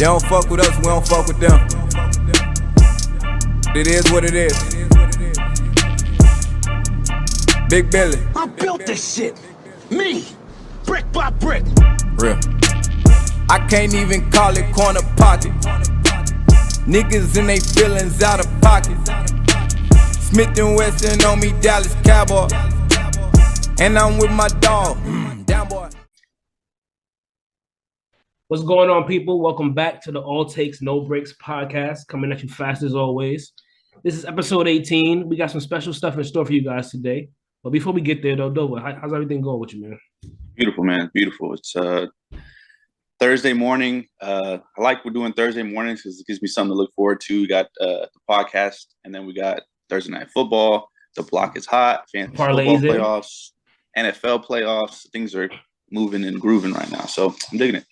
They don't fuck with us, we don't fuck with them. It is what it is. Big Billy. I built this shit. Me. Brick by brick. Real. I can't even call it corner pocket. Niggas in they feelings out of pocket. Smith and Wesson on me, Dallas Cowboy. And I'm with my dog. Down boy. What's going on, people? Welcome back to the All Takes No Breaks podcast, coming at you fast as always. This is episode 18. We got some special stuff in store for you guys today. But before we get there, though, Dova, how's everything going with you, man? Beautiful, man. Beautiful. It's Thursday morning. I like we're doing Thursday mornings because it gives me something to look forward to. We got the podcast, and then we got Thursday night football. The block is hot. Fantasy football playoffs, NFL playoffs. Things are moving and grooving right now. So I'm digging it.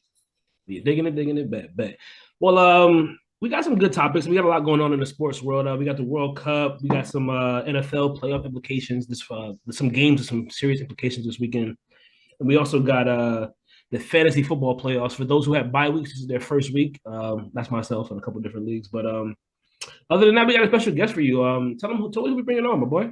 You're digging it, bet. Well, we got some good topics. We got a lot going on in the sports world. We got the World Cup. We got some NFL playoff implications. Some games with some serious implications this weekend. And we also got the fantasy football playoffs. For those who have bye weeks, this is their first week. That's myself in a couple of different leagues. But other than that, we got a special guest for you. Tell them who we bringing on, my boy.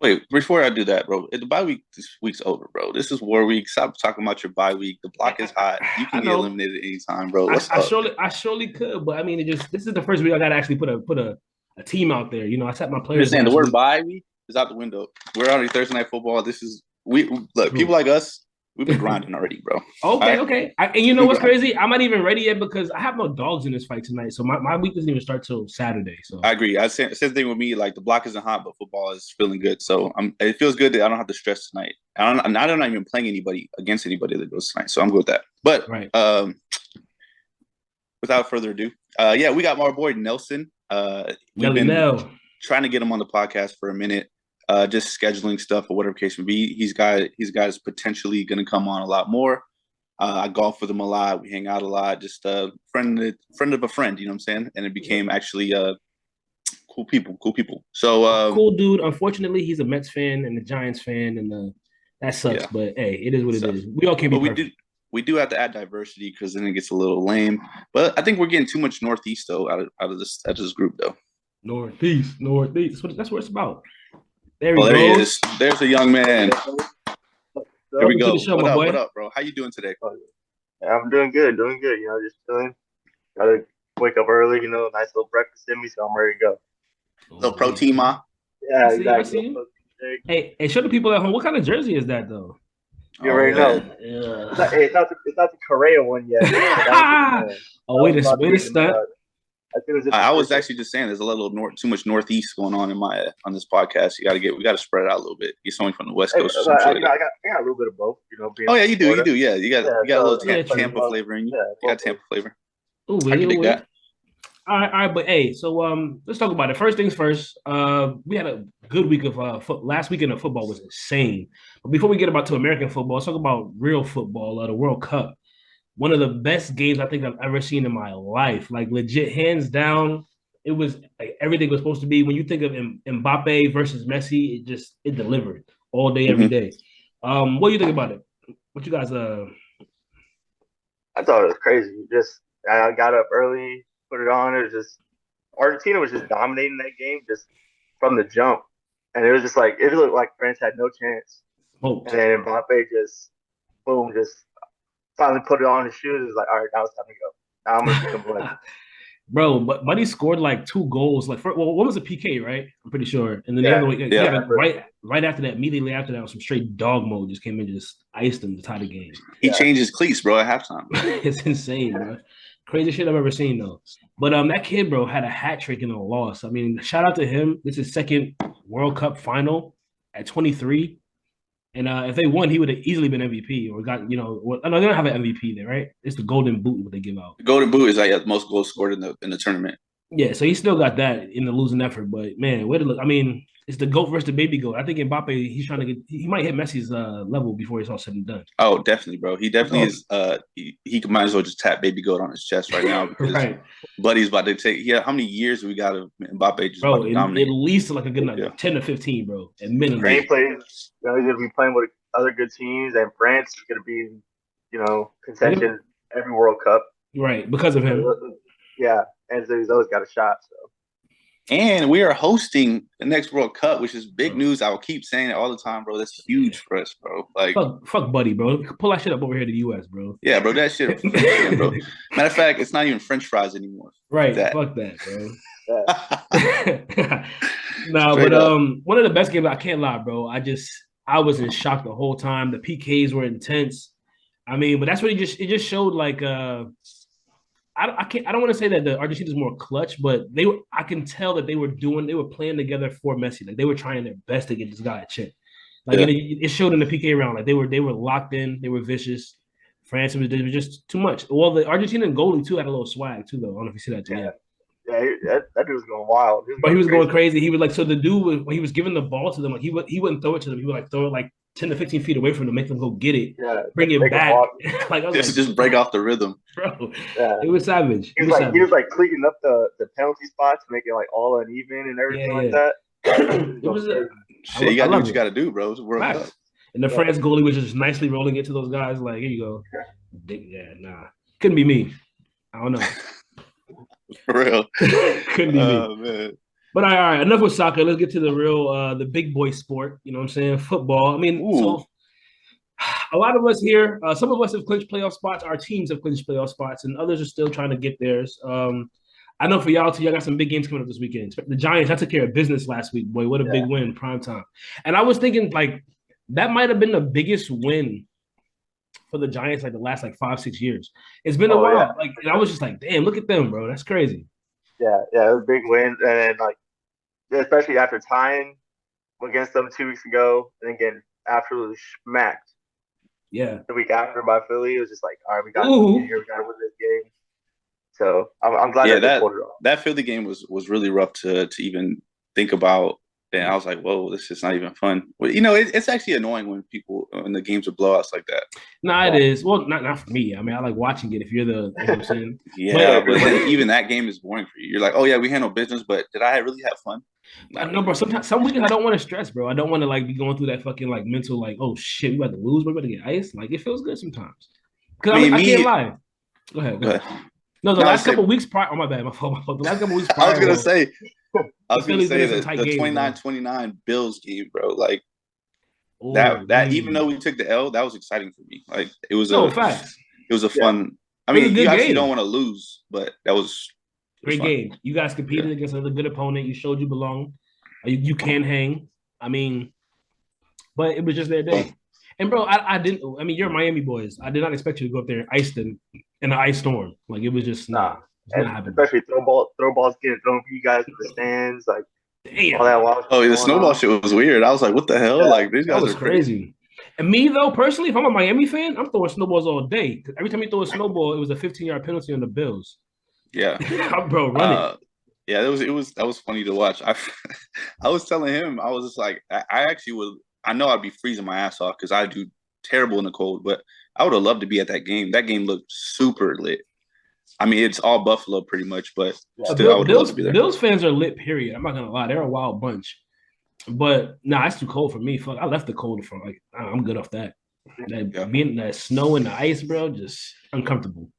Wait, before I do that, bro, the bye week this week's over, bro. This is war week. Stop talking about your bye week. The block is hot. You can get eliminated anytime, bro. I surely could, but I mean, this is the first week I got to actually put a team out there. You know, I set my players. Understand the word bye week is out the window. We're already Thursday night football. This is look, people like us. We've been grinding already, bro. Okay. And you know what's crazy? I'm not even ready yet because I have no dogs in this fight tonight. So my week doesn't even start till Saturday. So I agree. Same thing with me. Like the block isn't hot, but football is feeling good. So it feels good that I don't have to stress tonight. I'm not even playing anybody against anybody that goes tonight. So I'm good with that. But without further ado, we got our boy Nelson. We've been trying to get him on the podcast for a minute. Just scheduling stuff or whatever case may be. He's guys potentially going to come on a lot more. I golf with him a lot. We hang out a lot. Just a friend of a friend. You know what I'm saying? And it became actually cool people. So cool dude. Unfortunately, he's a Mets fan and a Giants fan, and that sucks. Yeah. But hey, it is what it is. We all can't be perfect. We do have to add diversity because then it gets a little lame. But I think we're getting too much Northeast though out of this group though. Northeast. That's what it's about. There he is. There's a young man. Here we go. What up, bro? How you doing today? I'm doing good. You know, just chilling. Got to wake up early. You know, nice little breakfast in me, so I'm ready to go. Little protein, ma. Yeah, exactly. Hey, show the people at home. What kind of jersey is that, though? You already know. Yeah. It's not the Correa one yet. Way to stunt. I was actually just saying there's a little too much Northeast going on on this podcast. We got to spread it out a little bit. Get someone from the West Coast. I got a little bit of both. You know. Oh yeah, you do. Yeah, you got a little Tampa flavor in you. You got Tampa flavor. Ooh, I can dig that. All right, but hey, so let's talk about it. First things first. We had a good week of last weekend of football was insane. But before we get to American football, let's talk about real football, the World Cup. One of the best games I think I've ever seen in my life. Like legit, hands down, it was like everything was supposed to be. When you think of Mbappe versus Messi, it delivered all day, every day. What do you think about it? What you guys? I thought it was crazy. I got up early, put it on. It was just Argentina was just dominating that game just from the jump, and it was just like it looked like France had no chance. And then Mbappe just finally put it on his shoes. It's like, all right, now it's time to go. Now I'm gonna become one. Bro, but Buddy scored like 2 goals. Like, one was a PK, right? I'm pretty sure. And then the other one, right after that, immediately after that, some straight dog mode just came in, just iced him to tie the game. He changed his cleats, bro, at halftime. It's insane, bro. Crazy shit I've ever seen, though. But that kid, bro, had a hat trick in a loss. I mean, shout out to him. This is his second World Cup final at 23. And if they won, he would have easily been MVP or got, they don't have an MVP there, right? It's the Golden Boot what they give out. The Golden Boot is like the most goals scored in the tournament. Yeah, so he still got that in the losing effort. But man, way to look. I mean, it's the GOAT versus the baby GOAT. I think Mbappe, he's trying to he might hit Messi's level before it's all said and done. Oh, definitely, bro. He definitely is. He might as well just tap baby GOAT on his chest right now because Buddy's about to take. Yeah, how many years we got of Mbappe just bro? At least like a good 10 to 15, bro. At minimum. Great plays. He's gonna be playing with other good teams, and France is gonna be, contention every World Cup. Right, because of him. Yeah, and so he's always got a shot. So. And we are hosting the next World Cup, which is big news. I will keep saying it all the time, bro. That's huge for us, bro. Like, fuck, buddy, bro. Pull that shit up over here to the U.S., bro. Yeah, bro. That shit, bro. Matter of fact, it's not even French fries anymore. Right. Fuck that, bro. No, but one of the best games. I can't lie, bro. I was in shock the whole time. The PKs were intense. I mean, but that's what it just showed. Like, I don't want to say that the Argentina is more clutch, but I can tell that they were playing together for Messi. Like they were trying their best to get this guy a chip. Like it showed in the PK round. Like they were locked in. They were vicious. France was just too much. Well, the Argentinian goalie too had a little swag too, though. I don't know if you see that too. Yeah, that dude was going wild. He was going crazy. He was like, so the dude when he was giving the ball to them, like he wouldn't throw it to them. He would like throw it like 10 to 15 feet away from them, make them go get it, bring it back. Like just break off the rhythm, bro. Yeah. It was savage. He was like cleaning up the penalty spots, making like all uneven and everything like that. It was shit. You gotta do what you gotta do, bro. It's a World Cup. And the France goalie was just nicely rolling it to those guys. Like, here you go. Yeah, nah, couldn't be me. I don't know. For real, couldn't be me. Man. But all right, enough with soccer. Let's get to the real, the big boy sport. You know what I'm saying? Football. I mean, so a lot of us here, some of us have clinched playoff spots. Our teams have clinched playoff spots, and others are still trying to get theirs. I know for y'all too, y'all got some big games coming up this weekend. The Giants, I took care of business last week, boy. What a big win, prime time. And I was thinking, like, that might have been the biggest win for the Giants, like the last 5-6 years. It's been a while. Yeah. Like, and I was just like, damn, look at them, bro. That's crazy. Yeah, it was a big win, and then, like, especially after tying against them 2 weeks ago, and then getting absolutely smacked. Yeah. The week after by Philly, it was just like, all right, we got to win here. We got to win this game. So I'm glad that Philly game was really rough to even think about. And I was like, whoa, this is not even fun. Well, you know, it's actually annoying when the games are blowouts like that. Nah, it is. Well, not for me. I mean, I like watching it if you're the, you know what I'm saying? but even that game is boring for you. You're like, oh, yeah, we handle business, but did I really have fun? I know, bro. Sometimes, some weekends I don't want to stress, bro. I don't want to be going through that fucking mental oh shit, we about to lose, we're about to get iced. Like it feels good sometimes. Because I can't lie. Go ahead. No, the last couple weeks prior. Oh my bad, my fault. The last couple weeks prior. I was gonna say that the 29-29 Bills game, bro. Like that even though we took the L, that was exciting for me. Like it was facts. It was a fun. I mean, you actually don't want to lose, but that was great game. You guys competed against another good opponent. You showed you belong. You can hang. I mean, but it was just their day. And bro, I didn't. I mean, you're Miami boys. I did not expect you to go up there and ice them in an ice storm. Like it was just not happening. Especially throw balls getting thrown for you guys in the stands. Like damn. All that wild the snowball shit was weird. I was like, what the hell? Yeah, like these guys was crazy. And me though, personally, if I'm a Miami fan, I'm throwing snowballs all day. Because every time you throw a snowball, it was a 15-yard penalty on the Bills. Yeah, bro, run it. Yeah, that was funny to watch. I was telling him, I was just like, I actually would. I know I'd be freezing my ass off because I do terrible in the cold, but I would have loved to be at that game. That game looked super lit. I mean, it's all Buffalo pretty much, but still, I would love to be there. Bills fans are lit, period. I'm not gonna lie, they're a wild bunch. But it's too cold for me. Fuck, I left the cold for I'm good off that. Being that snow and the ice, bro, just uncomfortable.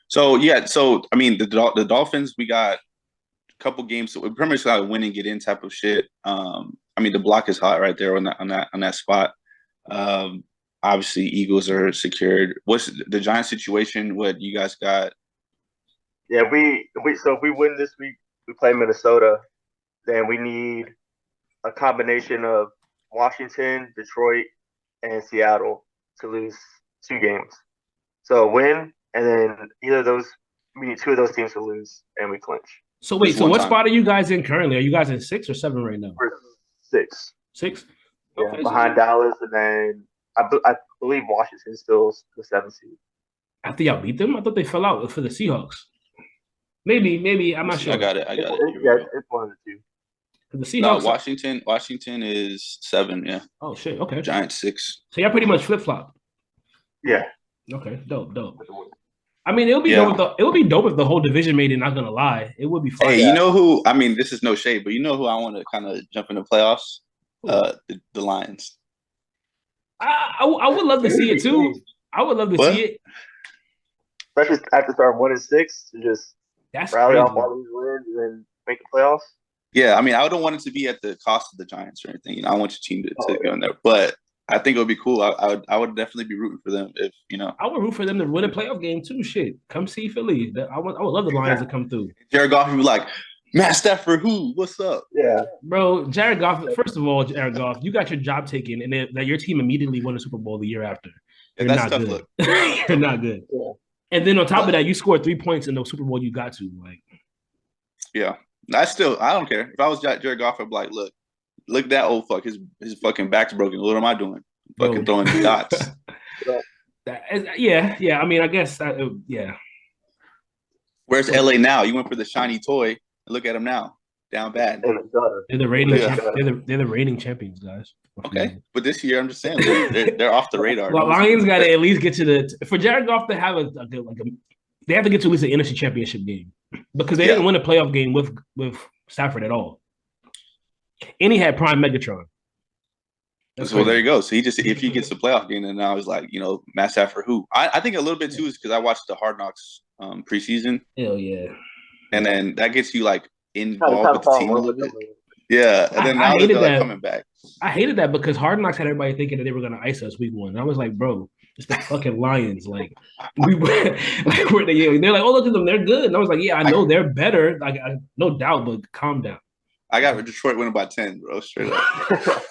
So I mean, the Dolphins, we got a couple games, so we pretty much got a win and get in type of shit. I mean, the block is hot right there on that spot. Obviously, Eagles are secured. What's the Giants situation? What you guys got? Yeah, so if we win this week, we play Minnesota. Then we need a combination of Washington, Detroit, and Seattle to lose 2 games. So win, and then we need 2 of those teams to lose, and we clinch. So wait, what spot are you guys in currently? Are you guys in 6 or 7 right now? We're 6. 6? Yeah, okay, behind Dallas, and then I believe Washington's still the 7th seed. After y'all beat them, I thought they fell out for the Seahawks. Maybe I'm not sure. I got it. Yeah, it's one of the 2. The Seahawks. No, Washington is 7. Yeah. Oh shit. Okay. Giants 6. So y'all pretty much flip flop. Yeah. Okay. Dope. I mean, it would be dope if the whole division made it. Not gonna lie, it would be fun. Hey, you know who? I mean, this is no shade, but you know who I want to kind of jump in the playoffs? The Lions. I would love to see it too. I would love to see it. especially after starting 1-6, to just rally off all these wins and then make the playoffs. Yeah, I mean, I don't want it to be at the cost of the Giants or anything. You know, I want your team to go in there, but I think it would be cool. I would definitely be rooting for them if you know. I would root for them to win a playoff game too. Shit, come see Philly. I would love the Lions to come through. Jared Goff would be like, Matt Stafford, who? What's up? Yeah, bro. Jared Goff. First of all, Jared Goff, you got your job taken, and then that your team immediately won the Super Bowl the year after. You're not good. You're not good. Yeah. And then on top of that, you scored 3 points in the Super Bowl you got to. Like, yeah, I don't care. If I was Jared Goff, I'd be like, look at that old fuck. His fucking back's broken. What am I doing? Fucking throwing the dots. Yeah. I mean, I guess yeah. Where's LA now? You went for the shiny toy. Look at him now, down bad. They're the reigning. They're the reigning champions, guys. Okay, but this year I'm just saying they're off the radar. Well, Lions got to at least get to for Jared Goff to have they have to get to at least an NFC Championship game because they didn't win a playoff game with Stafford at all, and he had prime Megatron. So there you go. So if he gets the playoff game, then now he's like, you know, Matt Stafford, who I think a little bit too is because I watched the Hard Knocks preseason. Hell yeah! And then that gets you like involved with the team a little bit. Yeah, and then now they're like coming back. I hated that because Hard Knocks had everybody thinking that they were going to ice us week 1. And I was like, bro, it's the fucking Lions. Like, they're like, oh, look at them, they're good. And I was like, yeah, I know they're better, like no doubt, but calm down. I got Detroit winning by 10, bro, straight up.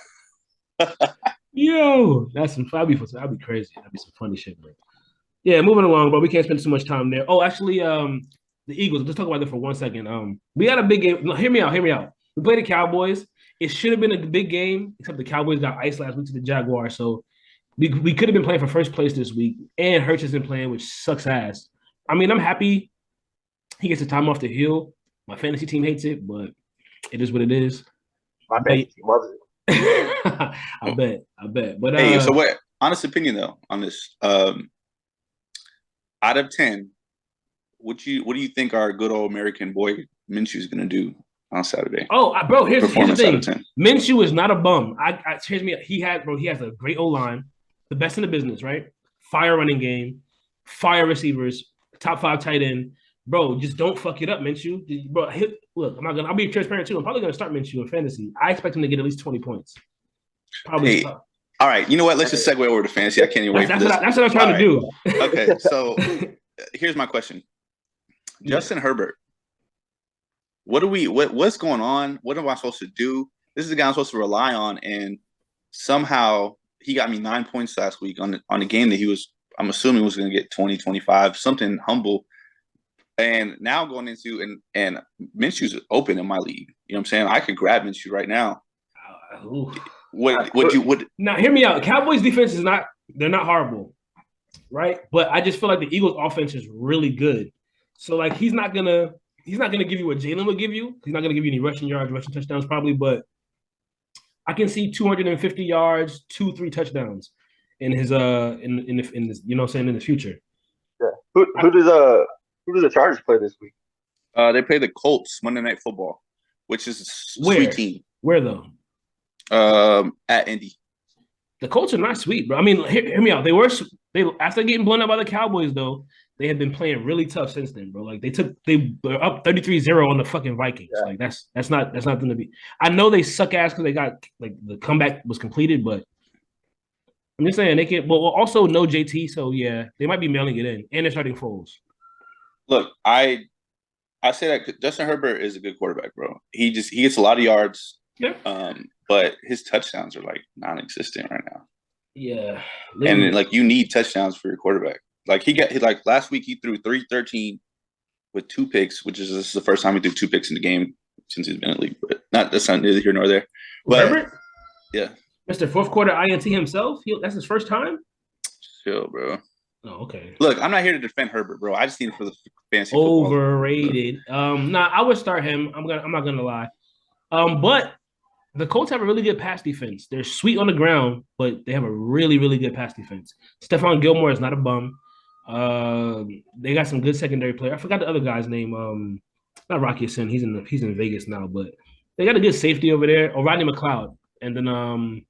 Yo, that'd be crazy. That'd be some funny shit, bro. Yeah, moving along, but we can't spend too much time there. Oh, actually, the Eagles. Let's talk about that for 1 second. We had a big game. No, hear me out. We played the Cowboys. It should have been a big game, except the Cowboys got iced last week to the Jaguars. So we could have been playing for first place this week. And Hurts has been playing, which sucks ass. I mean, I'm happy he gets the time off the hill. My fantasy team hates it, but it is what it is. My fantasy team loves it. I bet. But hey, so what? Honest opinion though on this. Out of 10, what do you think our good old American boy Minshew is going to do on Saturday? Oh, bro, here's the thing. Minshew is not a bum. He has a great O-line, the best in the business, right? Fire running game, fire receivers, top 5 tight end. Bro, just don't fuck it up, Minshew. Bro, look, I'll be transparent too. I'm probably gonna start Minshew in fantasy. I expect him to get at least 20 points. Probably. Hey, all right, you know what? Let's just segue over to fantasy. I can't even wait for this. That's what I'm trying to do. Okay, so here's my question. Justin Herbert. What's going on? What am I supposed to do? This is the guy I'm supposed to rely on, and somehow he got me 9 points last week on the game that I'm assuming was going to get 20, 25, something humble. And now going into and Minshew's open in my league. You know what I'm saying? I could grab Minshew right now. Now hear me out. Cowboys defense they're not horrible, right? But I just feel like the Eagles offense is really good. So like he's not gonna give you what Jalen would give you. He's not gonna give you any rushing yards, rushing touchdowns probably, but I can see 250 yards, 2-3 touchdowns in his in this, you know what I'm saying, in the future. Yeah. Who does the Chargers play this week? They play the Colts Monday Night Football, which is a sweet team. Where though? At Indy. The Colts are not sweet, bro. I mean, hear me out. They after getting blown up by the Cowboys though, they have been playing really tough since then, bro. Like they were up 33-0 on the fucking Vikings. Yeah. Like that's not going to be. I know they suck ass because they got like the comeback was completed, but I'm just saying they can. Well, also no JT, so yeah, they might be mailing it in, and they're starting Foles. Look, I say that Justin Herbert is a good quarterback, bro. He gets a lot of yards. Yeah. But his touchdowns are like non-existent right now. Yeah. And like you need touchdowns for your quarterback. Like like last week he threw 313 with 2 picks, which is the first time he threw 2 picks in the game since he's been in the league. But that's not neither here nor there. But Herbert? Yeah. Mr. Fourth Quarter INT himself? That's his first time? Chill, bro. Oh, okay. Look, I'm not here to defend Herbert, bro. I just need him for the fantasy overrated. Nah, I would start him. I'm not gonna lie. But the Colts have a really good pass defense. They're sweet on the ground, but they have a really, really good pass defense. Stephon Gilmore is not a bum. They got some good secondary player. I forgot the other guy's name. Not Rocky Sin. He's in Vegas now, but they got a good safety over there. Or Rodney McLeod. And then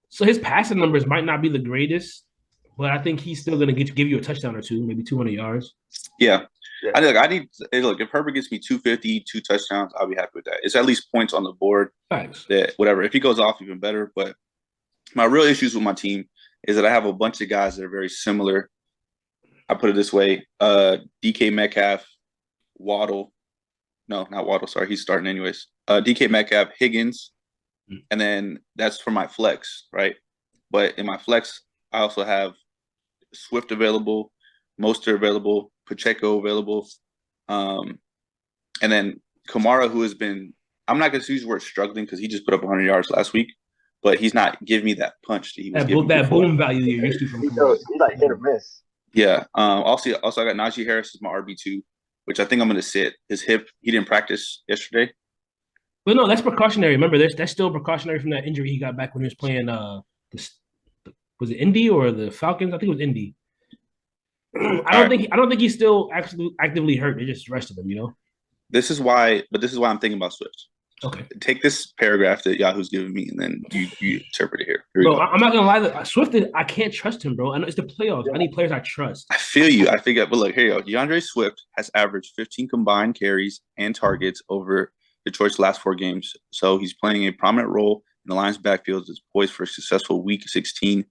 so his passing numbers might not be the greatest, but I think he's still going to give you a touchdown or two, maybe 200 yards. Yeah. Look, if Herbert gets me 250, 2 touchdowns, I'll be happy with that. It's at least points on the board. Thanks. That whatever. If he goes off, even better. But my real issues with my team is that I have a bunch of guys that are very similar. I put it this way: DK Metcalf, Waddle. No, not Waddle. Sorry, he's starting anyways. DK Metcalf, Higgins, and then that's for my flex, right? But in my flex, I also have Swift available, Mostert available, Pacheco available, and then Kamara, who has been, I'm not going to use the word struggling because he just put up 100 yards last week, but he's not giving me that punch that he was giving that boom value you're used to from Kamara. He's like hit or miss. Yeah. Also, I got Najee Harris as my RB2, which I think I'm going to sit. His hip, he didn't practice yesterday. But no, that's precautionary. Remember, that's still precautionary from that injury he got back when he was playing. Was it Indy or the Falcons? I think it was Indy. I don't think he's still actually actively hurt. They just rested him. You know. This is why I'm thinking about Swift. Okay. Take this paragraph that Yahoo's giving me, and then you interpret it here. Bro, I'm not gonna lie. Swift, I can't trust him, bro. I know it's the playoffs. I need players I trust. I feel you. I think, but look, here you go. DeAndre Swift has averaged 15 combined carries and targets over Detroit's last 4 games. So he's playing a prominent role in the Lions' backfield. Is poised for a successful Week 16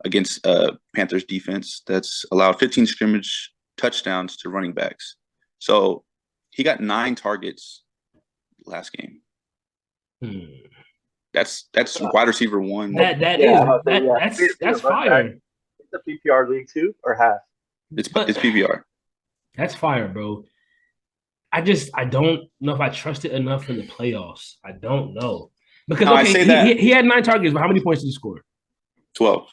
against Panthers defense that's allowed 15 scrimmage touchdowns to running backs. So he got 9 targets last game. That's wide receiver 1. That's fire. It's a PPR league too, or half? It's PPR. That's fire, bro. I don't know if I trust it enough in the playoffs. I don't know because he had 9 targets, but how many points did he score? 12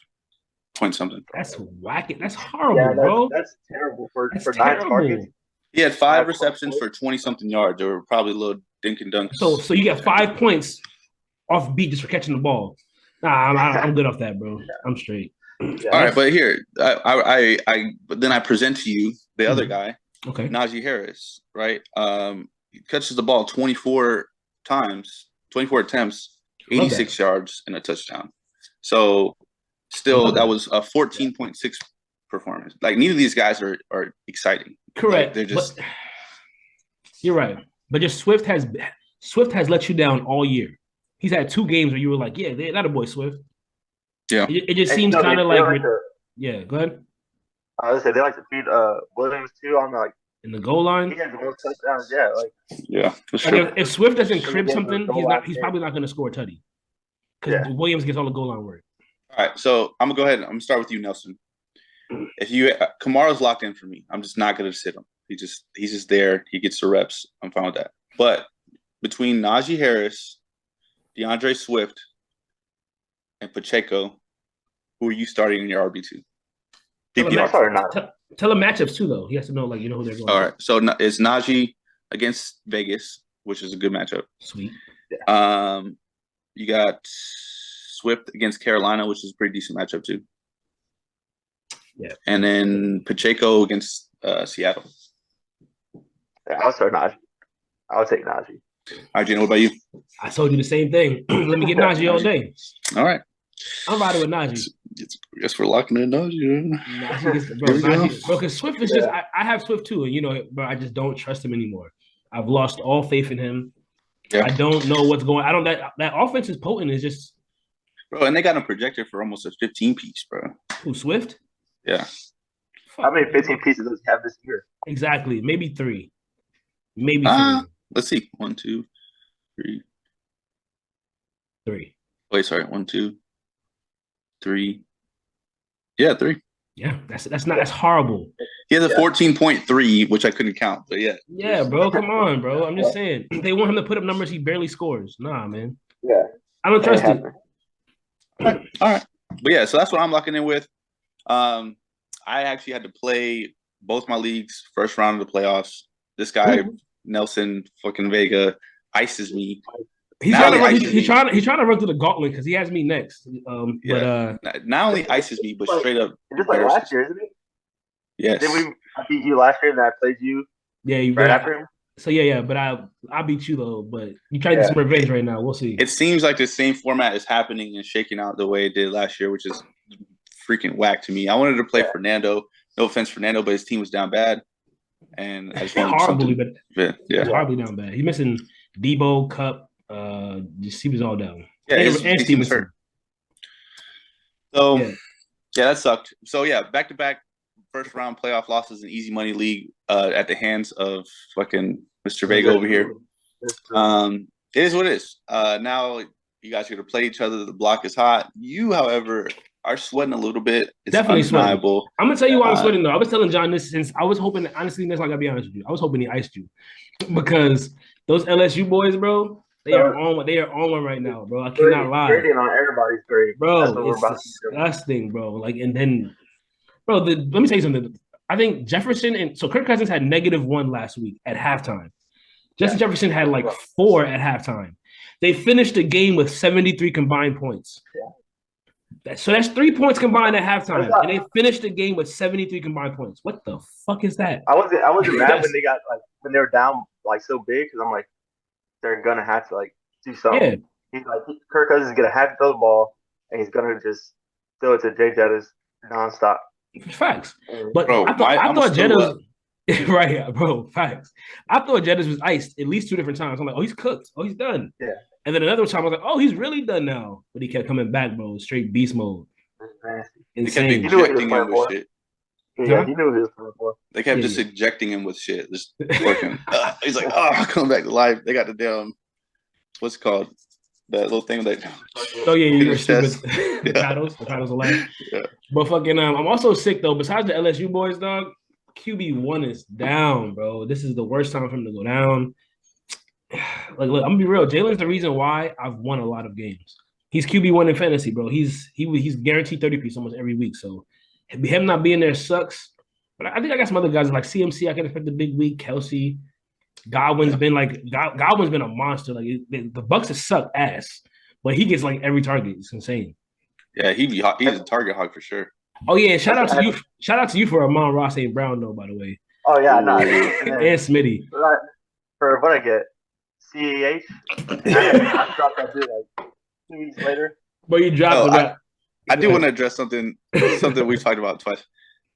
point something. That's whack. That's horrible, bro. That's terrible for 9 terrible. targets. He had 5 receptions for 20-something yards. They were probably a little dink and dunk. So you got 5 points off beat just for catching the ball. Nah, I'm good off that, bro. I'm straight. Yeah. All right, but here, but then I present to you the other guy, okay, Najee Harris, right? He catches the ball 24 times, 24 attempts, 86 yards, and a touchdown. So still, that was a 14.6 performance. Like, neither of these guys are exciting. Correct. Like, they're just. You're right, but just Swift has let you down all year. He's had 2 games where you were like, yeah, that a boy Swift. Yeah, it just seems kind of like yeah. Go ahead. I was say they like to feed Williams too on in the goal line. He has the most touchdowns. Yeah, yeah. For sure. Like if Swift doesn't crib something, he's probably not going to score a tutty because Williams gets all the goal line work. All right, so I'm gonna go ahead. I'm gonna start with you, Nelson. If you Kamara's locked in for me, I'm just not gonna sit him. He's just there. He gets the reps. I'm fine with that. But between Najee Harris, DeAndre Swift, and Pacheco, who are you starting in your RB2? Tell him matchups too, though. He has to know, like, who they're going. All right, so it's Najee against Vegas, which is a good matchup. Sweet. Yeah. You got Swift against Carolina, which is a pretty decent matchup too. Yeah. And then Pacheco against Seattle. Yeah, I'll start Najee. I'll take Najee. All right, Geno, what about you? I told you the same thing. Let me get Najee all day. All right. I'm riding with Najee. I guess we're locking in Najee. Najee, bro, because Swift is just, I have Swift too, and but I just don't trust him anymore. I've lost all faith in him. Yeah. I don't know what's going on. That offense is potent. It's just. Bro, and they got him projected for almost a 15-piece, bro. Who, Swift? Yeah. How many 15 pieces does he have this year? Exactly. Maybe 3. Maybe 3. Let's see. 1, 2, 3. 3. Wait, sorry. 1, 2, 3. Yeah, 3. Yeah, that's horrible. He has a 14.3, which I couldn't count, but yeah. Yeah, bro. Come on, bro. I'm just saying. They want him to put up numbers he barely scores. Nah, man. Yeah. I don't trust it. All right. But yeah, so that's what I'm locking in with. I actually had to play both my leagues first round of the playoffs. This guy, Nelson fucking Vega, ices me. He's trying to run through the gauntlet because he has me next. But not only ices me, but straight up. Just like last year, isn't it? Yes. Did we beat you last year and I played you? Yeah, you right after him. So yeah, but I beat you though. But you trying to get some revenge right now. We'll see. It seems like the same format is happening and shaking out the way it did last year, which is freaking whack to me. I wanted to play Fernando. No offense, Fernando, but his team was down bad. And I just wanted horribly, but horribly down bad. He missing Debo, Cup, just he was all down. Yeah, and Stevenson. So that sucked. So back to back first round playoff losses in easy money league at the hands of fucking Mr. Vega over here. It is what it is. Now you guys are gonna play each other. The block is hot. You, however, are sweating a little bit. It's definitely undeniable. Sweating. I'm gonna tell you why I'm sweating though. I was telling John this since I was hoping. Honestly, that's not gonna be honest with you. I was hoping he iced you because those LSU boys, bro, they are on one right now, bro. I cannot lie. Grading on everybody's grade, bro. It's disgusting, bro. Like, and then, bro, let me tell you something. I think Jefferson and so Kirk Cousins had -1 last week at halftime. Justin Jefferson had like 4 at halftime. They finished the game with 73 combined points. So that's 3 points combined at halftime, and they finished the game with 73 combined points. What the fuck is that? I wasn't mad when they got when they were down so big because I'm like, they're gonna have to do something. Yeah. He's like, Kirk Cousins is gonna have to throw the ball, and he's gonna just throw it to Jay Jettis nonstop. Facts, but bro, I thought Jettis. Right here, bro. Facts. I thought Jettis was iced at least 2 different times. I'm like, oh, he's cooked. Oh, he's done. Yeah. And then another time I was like, oh, he's really done now. But he kept coming back, bro. Straight beast mode. Insane. He kept ejecting him with shit. Yeah, he knew what he was playing for. They kept just ejecting him with shit. Just working. He's like, oh, coming back to life. They got the damn, what's it called? That little thing that. Oh, yeah, you're stupid. The paddles are life. Yeah. But fucking, I'm also sick, though. Besides the LSU boys, dog, QB1 is down, bro. This is the worst time for him to go down. Like, look, I'm gonna be real. Jalen's the reason why I've won a lot of games. He's QB1 in fantasy, bro. He's guaranteed 30 piece almost every week. So him not being there sucks. But I think I got some other guys like CMC. I can expect a big week. Kelsey, Godwin's been Godwin's been a monster. Like the Bucks have sucked ass, but he gets like every target. It's insane. Yeah, he's a target hog for sure. Oh yeah, shout out to you. Shout out to you for Amon-Ra St. Brown though, by the way. Oh yeah, no. And Smitty. For what I get, CEH. I dropped that dude like 2 weeks later. But you dropped that. I do want to address something we've talked about twice.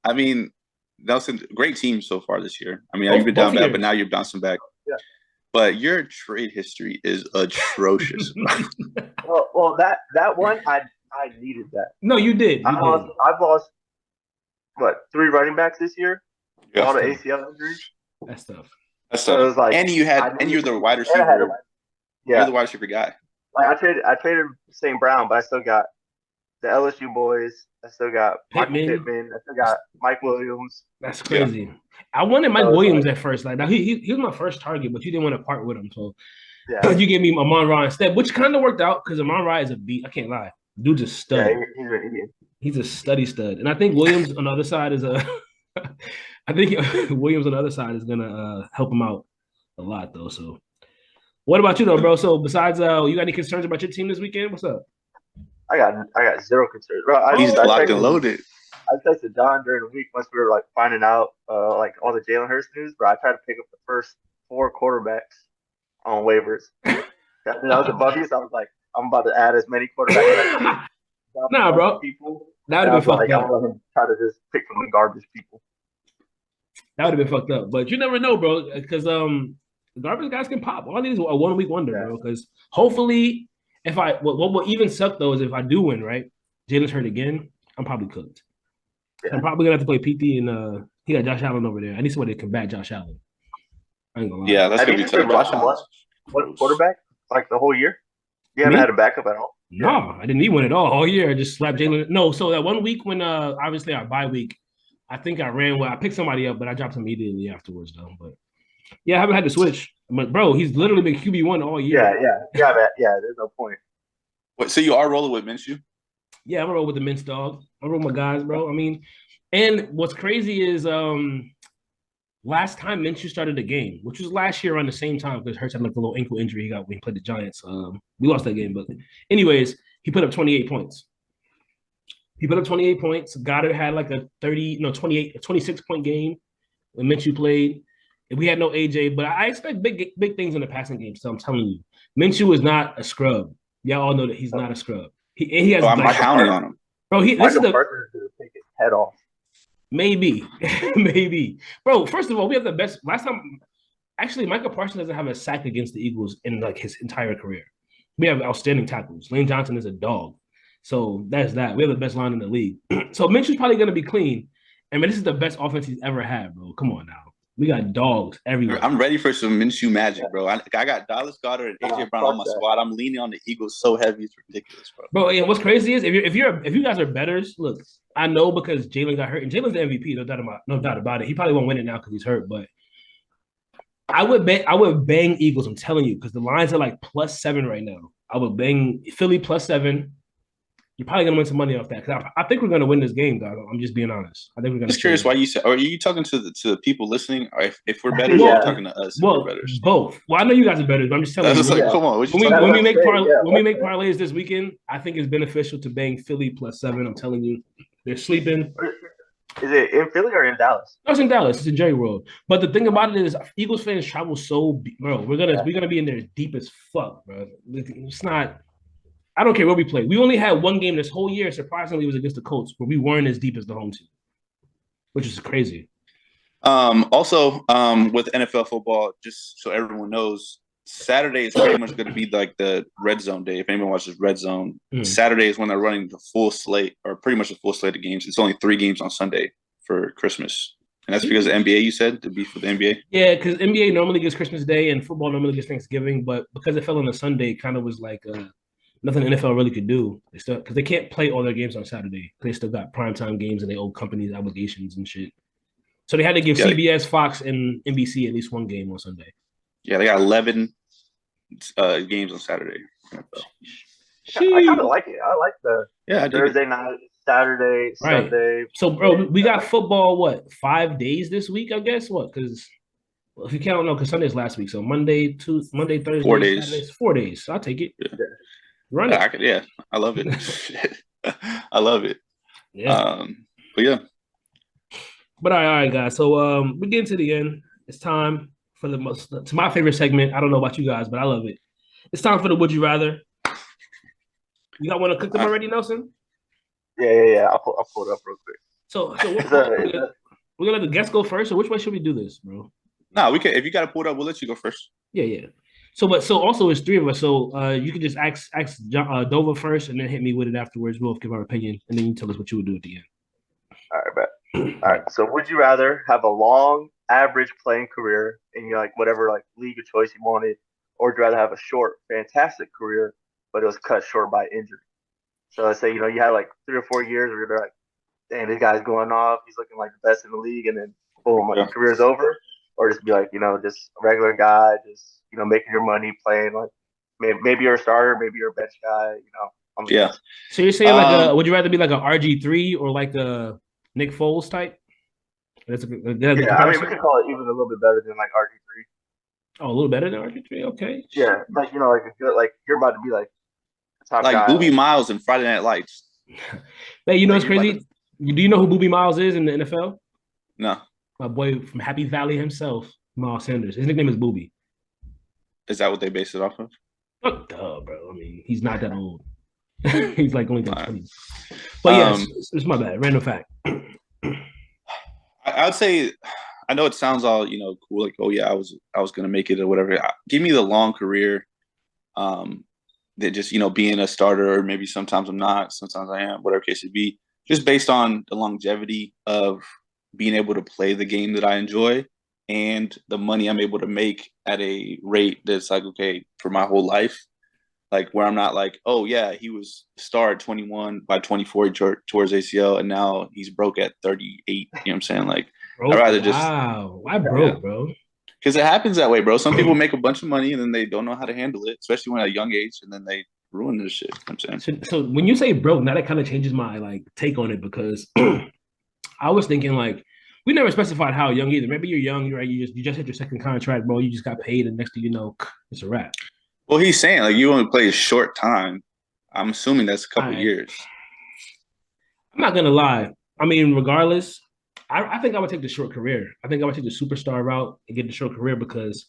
I mean, Nelson, great team so far this year. I mean, you've been down bad, but now you're bouncing back. Yeah. But your trade history is atrocious. well, that one I needed that. No, you did. I've lost 3 running backs this year. Yeah, all the ACL injuries. That's tough. So it was like, and you're the wide receiver. You're the wide receiver guy. Like I traded St. Brown, but I still got the LSU boys. I still got Michael Pittman. I still got Mike Williams. That's crazy. Yeah. I wanted Mike Williams at first. Like now he was my first target, but you didn't want to part with him. So you gave me Amon-Ra instead, which kind of worked out because Amon-Ra is a beat. I can't lie. Dude's a stud. Yeah, he's an idiot. He's a stud. And I think Williams on the other side is Williams on the other side is gonna help him out a lot though. So what about you though, bro? So besides you got any concerns about your team this weekend? What's up? I got zero concerns. Bro, he's locked and loaded. I texted John during the week once we were finding out all the Jalen Hurts news, bro. I tried to pick up the first 4 quarterbacks on waivers. That was above you, so I was like, I'm about to add as many quarterbacks. Nah, bro. People. That would have been fucked up. I'm going to try to just pick from the garbage people. That would have been fucked up. But you never know, bro, because garbage guys can pop. All I need is a 1 week wonder, bro. Because hopefully, what will even suck though is if I do win, right? Jalen's hurt again. I'm probably cooked. Yeah. I'm probably gonna have to play PT and he got Josh Allen over there. I need somebody to combat Josh Allen. I ain't gonna lie. Yeah, that's gonna be tough. Josh Allen. What quarterback? The whole year? You haven't had a backup at all? No, I didn't need one at all year. I just slapped Jalen. No, so that 1 week when obviously our bye week, I think I ran well. I picked somebody up, but I dropped him immediately afterwards though. But yeah, I haven't had to switch. But bro, he's literally been QB1 all year. Yeah. There's no point. What? So you are rolling with Minshew? Yeah, I'm gonna roll with the Mints dog. I roll my guys, bro. I mean, and what's crazy is last time Minshew started the game, which was last year around the same time because Hurts had a little ankle injury he got when he played the Giants. We lost that game, but anyways, he put up 28 points. Goddard had a 26-point game when Minshew played. And we had no AJ, but I expect big things in the passing game. So I'm telling you, Minshew is not a scrub. Y'all all know that he's not a scrub. He has. I'm counting on him, bro. head off. Maybe, maybe, bro. First of all, we have the best. Last time, actually, Michael Parsons doesn't have a sack against the Eagles in like his entire career. We have outstanding tackles. Lane Johnson is a dog, so that's that. We have the best line in the league. So Minshew's probably going to be clean. I mean, this is the best offense he's ever had, bro. Come on now. We got dogs everywhere. I'm ready for some Minshew magic, bro. I got Dallas Goedert and AJ Brown on my squad. I'm leaning on the Eagles so heavy, it's ridiculous, bro. Bro, and what's crazy is if you guys are bettors, look, I know because Jalen got hurt, and Jalen's the MVP, no doubt about it. He probably won't win it now because he's hurt, but I would bang Eagles. I'm telling you, because the lines are like +7 right now. I would bang Philly +7. You're probably gonna win some money off that because I think we're gonna win this game, dog. I'm just being honest. I think we're gonna. Just curious why you said. Are you talking to the people listening, or if we're bettors, you're talking to us? Well, both. Well, I know you guys are bettors, but I'm just telling you. Like, come on. When we make parlays this weekend, I think it's beneficial to bang Philly +7. I'm telling you, they're sleeping. Is it in Philly or in Dallas? No, it's in Dallas. It's in Jerry World. But the thing about it is, Eagles fans travel so, bro. We're gonna be in there deep as fuck, bro. It's not. I don't care where we play. We only had one game this whole year. Surprisingly, it was against the Colts, where we weren't as deep as the home team, which is crazy. Also, with NFL football, just so everyone knows, Saturday is pretty much going to be like the red zone day. If anyone watches Red Zone, Saturday is when they're running the full slate, or pretty much the full slate of games. It's only 3 games on Sunday for Christmas. And that's because of the NBA, you said, to be for the NBA? Yeah, because NBA normally gets Christmas Day and football normally gets Thanksgiving, but because it fell on a Sunday, it kind of was like nothing the NFL really could do. They still, because they can't play all their games on Saturday. They still got primetime games and they owe companies obligations and shit. So they had to give CBS, Fox, and NBC at least one game on Sunday. Yeah, they got 11 games on Saturday. I kind of like it. I like the Thursday night, Saturday, Sunday. So, bro, we got football, 5 days this week, I guess? Because if you count, because Sunday's last week. So Monday, Thursday, 4 days. Saturday, 4 days. So I'll take it. Yeah. Run it. I love it. I love it. Yeah. But yeah. But all right, guys. So we're getting to the end. It's time for to my favorite segment. I don't know about you guys, but I love it. It's time for the Would You Rather. You got one to cook them already, Nelson? Yeah. I'll pull it up real quick. So we're gonna let the guests go first. So which way should we do this, bro? No, we can. If you got to pull it up, we'll let you go first. Yeah. So also it's 3 of us. So you can just ask Dova first, and then hit me with it afterwards. We'll give our opinion, and then you tell us what you would do at the end. All right, bet. All right. So, would you rather have a long, average playing career in your whatever league of choice you wanted, or would you rather have a short, fantastic career, but it was cut short by injury? So let's say you had 3 or 4 years where you're like, "Dang, this guy's going off. He's looking like the best in the league," and then boom, your career's over. Or just be just a regular guy, just making your money playing maybe you're a starter, maybe you're a bench guy. So you're saying would you rather be like a RG3 or like a Nick Foles type? I mean, we could call it even a little bit better than RG3. Oh, a little better than RG3. Okay. Yeah, a good you're about to be the top guy. Boobie Miles in Friday Night Lights. Hey, what's crazy? Do you know who Boobie Miles is in the NFL? No. My boy from Happy Valley himself, Miles Sanders. His nickname is Boobie. Is that what they base it off of? Oh, duh, bro. I mean, he's not that old. He's only 20. But yes, it's my bad. Random fact. I would say, I know it sounds all cool, I was gonna make it or whatever. Give me the long career, that just being a starter, or maybe sometimes I'm not, sometimes I am, whatever case it be. Just based on the longevity of being able to play the game that I enjoy and the money I'm able to make at a rate that's okay for my whole life. Where I'm not he was star at 21, by 24 he towards ACL, and now he's broke at 38. You know what I'm saying? I'd rather just why broke, bro? Because it happens that way, bro. Some people make a bunch of money and then they don't know how to handle it, especially when at a young age, and then they ruin this shit. You know what I'm saying? So when you say broke, now that kind of changes my take on it, because I was thinking we never specified how young either. Maybe you're young, you're right. You just hit your second contract, bro. You just got paid, and next thing you know, it's a wrap. Well, he's saying you only play a short time. I'm assuming that's a couple years. I'm not gonna lie. I mean, regardless, I think I would take the short career. I think I would take the superstar route and get the short career, because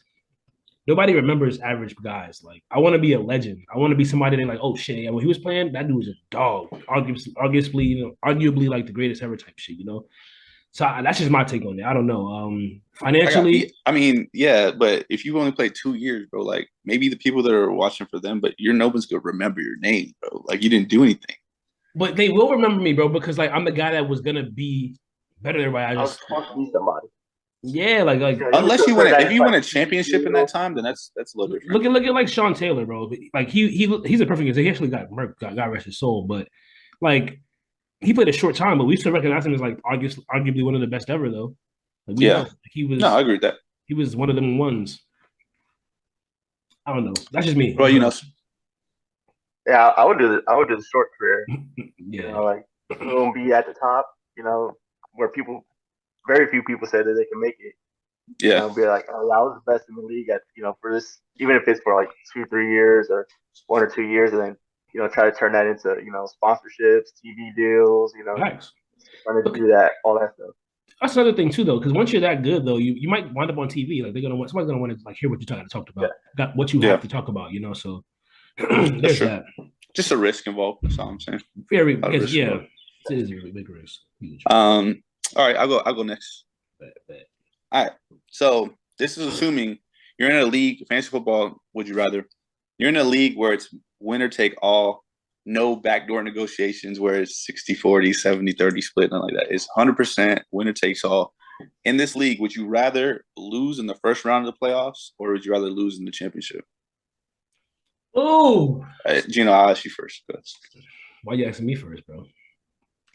Nobody remembers average guys. Like, I want to be a legend. I want to be somebody that like, oh shit, yeah, when he was playing, that dude was a dog. Arguably like the greatest ever type shit, you know? So that's just my take on it. I don't know. Financially, I mean, yeah, but if you only played 2 years, bro, like maybe the people that are watching for them, but you're nobody's gonna remember your name, bro. Like you didn't do anything. but they will remember me, bro, because like I'm the guy that was gonna be better than everybody. I was supposed to be somebody. Yeah, like unless you win if you win a championship in that time, then that's a little different. Look at like Sean Taylor, bro. Like he's a perfect example. He actually got murked, got rest his soul, but like he played a short time, but we still recognize him as like arguably one of the best ever, though. Like, yeah, he was. No, I agree with that. He was one of them ones. I don't know. That's just me. Well, you know. Yeah, I would do the short career. Yeah, you know, like boom, be at the top. You know, where very few people say that they can make it. Yeah, be like, oh, yeah, I was the best in the league at for this, even if it's for like 2-3 years or 1 or 2 years, and then try to turn that into sponsorships, TV deals, nice. Trying to do that, all that stuff. That's another thing too, though, because once you're that good, though, you might wind up on TV. Like somebody's gonna want to like hear what you're trying to talk about, got what you have to talk about, So there's that. Just a risk involved. That's all I'm saying. Very, because it is a really big risk. Huge. All right, I'll go next. Bet. All right. So this is assuming you're in a league, fantasy football, would you rather? You're in a league where it's winner take all, no backdoor negotiations where it's 60-40, 70-30 split, nothing like that. It's 100% winner takes all. In this league, would you rather lose in the first round of the playoffs or would you rather lose in the championship? Oh, Gino, I'll ask you first. Why are you asking me first, bro?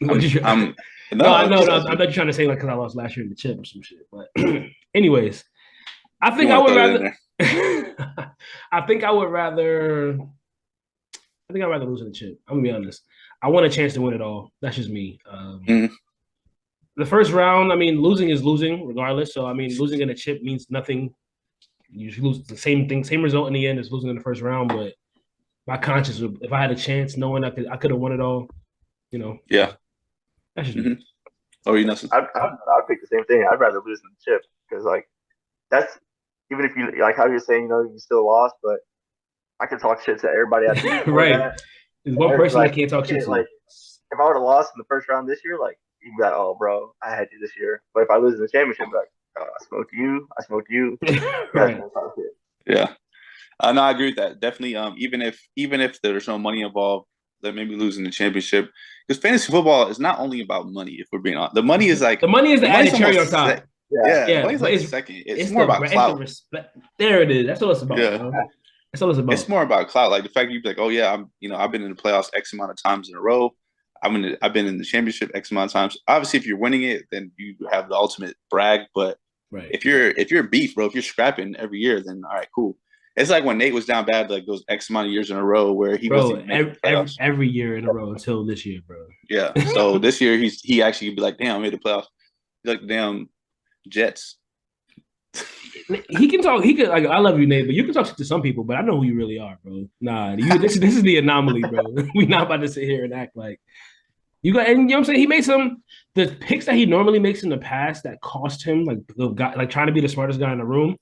No, I know. I bet you're trying to say like because I lost last year in the chip or some shit. But anyways, I think I would rather. I think I'd rather lose in the chip. I'm gonna be honest. I want a chance to win it all. That's just me. The first round, I mean, losing is losing regardless. So I mean, losing in a chip means nothing. You lose the same thing, same result in the end as losing in the first round. But my conscience, if I had a chance, knowing I could have won it all, Yeah. That's just me. Or you Nelson? I'd pick the same thing. I'd rather lose in the chip because like that's even if you like how you're saying you still lost, but I can talk shit to everybody out there. Right. There's one person I can't talk shit to. Like if I would have lost in the first round this year, like you'd be like, oh bro, I had you this year. But if I lose in the championship, I'd be like, oh, I smoked you. Right. Yeah. No, I agree with that. Definitely. Even if there's no money involved, that maybe losing the championship. Because fantasy football is not only about money, if we're being honest. The money is like the added cherry on top. Yeah. Money's like second. It's more about clout. There it is. That's what it's about. Yeah. Bro. That's what it's about. It's more about clout. Like the fact that you're like, oh yeah, I've been in the playoffs X amount of times in a row. I've been in the championship X amount of times. Obviously, if you're winning it, then you have the ultimate brag. But if you're beef, bro, if you're scrapping every year, then all right, cool. It's like when Nate was down bad, like those X amount of years in a row where he wasn't every year in a row until this year, bro. Yeah. So this year he actually be like, damn, I made the playoffs. He's like, damn, Jets. He can talk. He could like, I love you, Nate, but you can talk to some people. But I know who you really are, bro. Nah, this is the anomaly, bro. We're not about to sit here and act like you got. And you know what I'm saying? He made the picks that he normally makes in the past that cost him, like the guy, like trying to be the smartest guy in the room.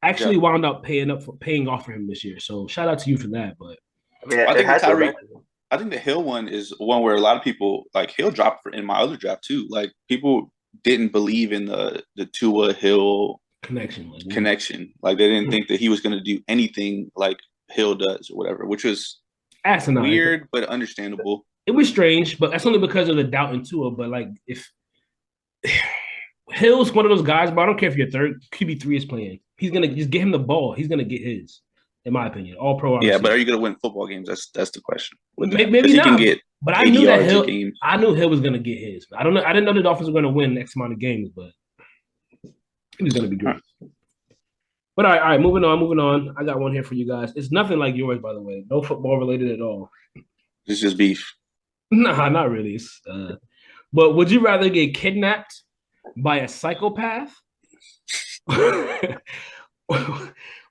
Actually wound up paying off for him this year. So shout out to you for that. But I think the Hill one is one where a lot of people like Hill dropped in my other draft too. Like people didn't believe in the Tua Hill connection. Like they didn't think that he was going to do anything like Hill does or whatever, which was asinine, weird but understandable. It was strange, but that's only because of the doubt in Tua. But like if Hill's one of those guys, but I don't care if your third QB3 is playing. He's gonna just get him the ball. He's gonna get his, in my opinion. All pro. Yeah, but are you gonna win football games? That's the question. Maybe not. But I knew that Hill. I knew Hill was gonna get his. I don't know. I didn't know the Dolphins were gonna win X amount of games, but he was gonna be good. But all right, moving on. I got one here for you guys. It's nothing like yours, by the way. No football related at all. It's just beef. Nah, not really. But would you rather get kidnapped by a psychopath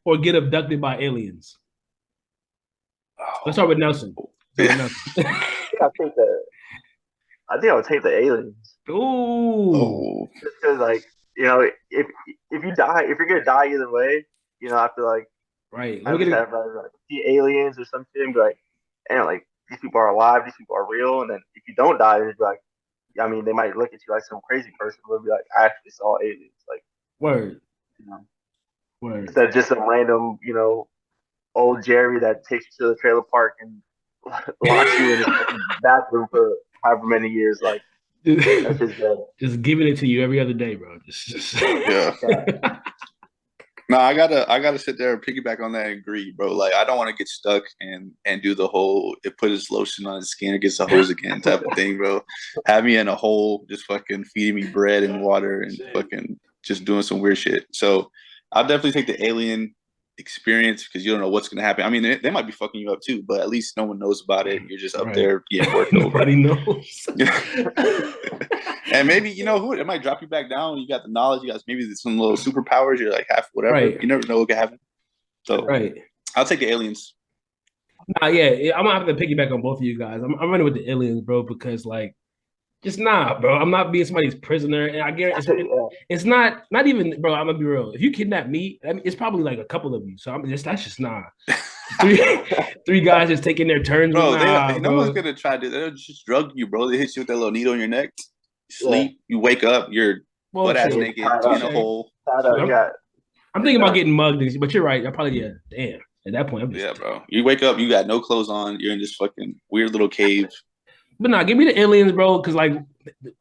or get abducted by aliens? Let's start with Nelson. I think I would take the aliens. Ooh. Just because, like, if you're gonna die either way, I feel like Right. I just have like see aliens or some shit and be like, and like these people are alive, these people are real, and then if you don't die, it's like, I mean, they might look at you like some crazy person, but be like, I actually saw aliens, like word, you know, word. instead of just some random, old Jerry that takes you to the trailer park and locks you in his bathroom for however many years, like that's just dead. Just giving it to you every other day, bro. Yeah. No, I gotta sit there and piggyback on that and agree, bro. Like I don't want to get stuck and do the whole it put his lotion on his skin against the hose again type of thing, bro. Have me in a hole, just fucking feeding me bread and water and fucking just doing some weird shit. So I'll definitely take the alien experience because you don't know what's gonna happen. I mean, they might be fucking you up too, but at least no one knows about it. You're just up there getting worked over. Nobody knows. And maybe who it might drop you back down. You got the knowledge. You got maybe some little superpowers. You're like half whatever. Right. You never know what could happen. So right. I'll take the aliens. Yeah, I'm gonna have to piggyback on both of you guys. I'm running with the aliens, bro, because like, just bro. I'm not being somebody's prisoner, and I guarantee it's not even, bro. I'm gonna be real. If you kidnap me, I mean, it's probably like a couple of you. So that's just nah. Three guys just taking their turns. Bro, no one's gonna try to. They'll just drug you, bro. They hit you with that little needle in your neck. Sleep. You wake up. You're butt ass naked in a hole. I'm thinking about getting mugged, but you're right. I probably damn. At that point, bro. You wake up, you got no clothes on. You're in this fucking weird little cave. But give me the aliens, bro. Because like,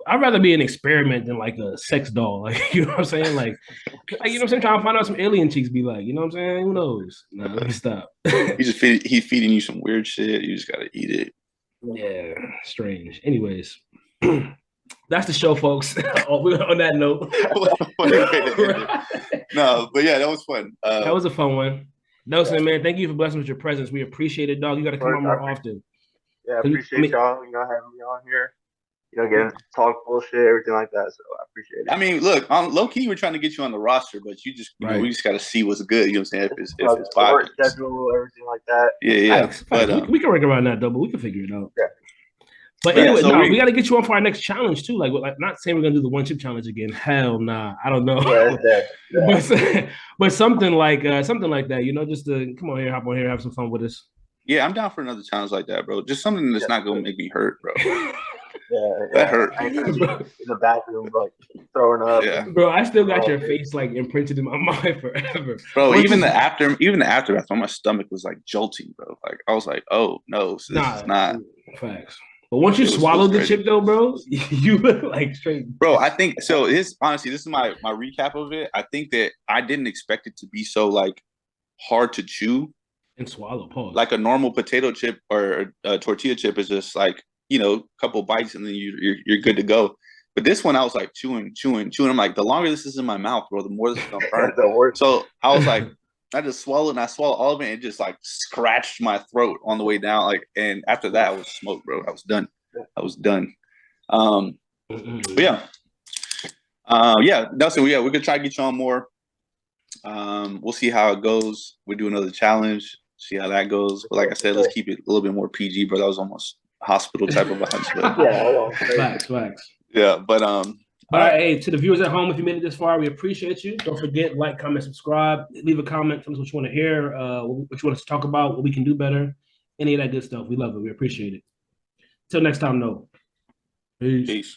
I'd rather be an experiment than like a sex doll. Like, you know what I'm saying? Like you know what I'm saying? Trying to find out some alien cheeks be like, you know what I'm saying? Who knows? Nah, let me stop. He's feeding you some weird shit. You just gotta eat it. Yeah, strange. Anyways, that's the show, folks. On that note. No, but yeah, that was fun. That was a fun one. Nelson, man, thank you for blessing us with your presence. We appreciate it, dog. You got to come on more often. Yeah, I appreciate y'all, having me on here. Getting to talk bullshit, everything like that. So I appreciate it. I mean, look, on low key, we're trying to get you on the roster, but you just, we just got to see what's good. You know what I'm saying? If it's work schedule, everything like that. Yeah. But we can work around that, though. But we can figure it out. Yeah. But anyway, we got to get you on for our next challenge too. Like not saying we're gonna do the one chip challenge again. Hell nah, I don't know. Yeah. But something like that. Just to come on here, hop on here, have some fun with us. Yeah, I'm down for another challenge like that, bro. Just something that's not gonna make me hurt, bro. That hurt. In the bathroom, like throwing up. Yeah. Bro, I still got your face like imprinted in my mind forever. Bro, even the aftermath, my stomach was like jolting, bro. Like I was like, oh no, this is not facts. But once you swallowed the chip, though, bro, you look like straight. Bro, I think so. This is my recap of it. I think that I didn't expect it to be so like hard to chew and swallow. Pause. Like a normal potato chip or a tortilla chip is just like a couple bites and then you're good to go. But this one, I was like chewing. I'm like, the longer this is in my mouth, bro, the more this is gonna burn. So I was like. I just swallowed and I swallowed all of it and it just like scratched my throat on the way down. Like, and after that I was smoked, bro. I was done. But yeah. Nelson, we could try to get you on more. We'll see how it goes. We do another challenge, see how that goes. But like I said, let's keep it a little bit more PG, bro. That was almost hospital type of vibes. Facts. Yeah, but hey, to the viewers at home, if you made it this far, we appreciate you. Don't forget, like, comment, subscribe, leave a comment, tell us what you want to hear, what you want us to talk about, what we can do better, any of that good stuff. We love it. We appreciate it. Till next time, no. Peace.